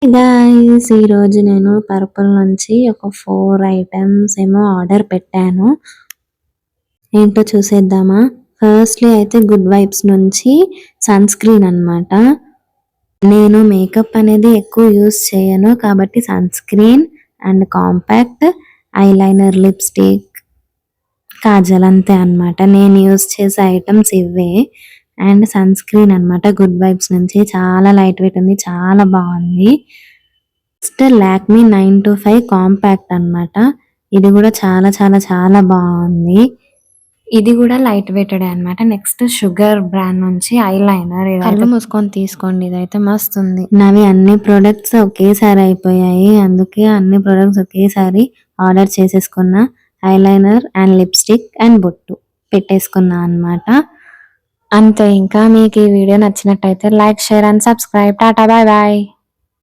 Guys ఈరోజు నేను purple నుంచి ఒక 4 ఐటమ్స్ ఏమో ఆర్డర్ పెట్టాను. ఏంటో చూసేద్దామా. ఫస్ట్లీ అయితే గుడ్ వైబ్స్ నుంచి సన్ స్క్రీన్ అనమాట. నేను మేకప్ అనేది ఎక్కువ యూస్ చేయను కాబట్టి sunscreen and compact eyeliner, lipstick, kajal అంతే అనమాట. నేను యూస్ చేసే ఐటమ్స్ ఇవే. అండ్ సన్ స్క్రీన్ అనమాట గుడ్ వైబ్స్ నుంచి. చాలా లైట్ వెయిట్ ఉంది, చాలా బాగుంది. నెక్స్ట్ లాక్మీ 925 కాంపాక్ట్ అన్నమాట. ఇది కూడా చాలా చాలా చాలా బాగుంది. ఇది కూడా లైట్ వెయిటెడ్ అన్నమాట. నెక్స్ట్ షుగర్ బ్రాండ్ నుంచి ఐలైనర్. కళ్ళు మూసుకొని తీసుకోండి, ఇదైతే మస్తు ఉంది. నావి అన్ని ప్రొడక్ట్స్ ఒకేసారి అయిపోయాయి, అందుకే అన్ని ప్రొడక్ట్స్ ఒకేసారి ఆర్డర్ చేసేసుకున్నా. ఐలైనర్ అండ్ లిప్స్టిక్ అండ్ బొట్టు పెట్టేసుకున్నా అన్నమాట. అంతే. ఇంకా మీకు ఈ వీడియో నచ్చినట్టయితే like, share and subscribe. Tata, bye bye.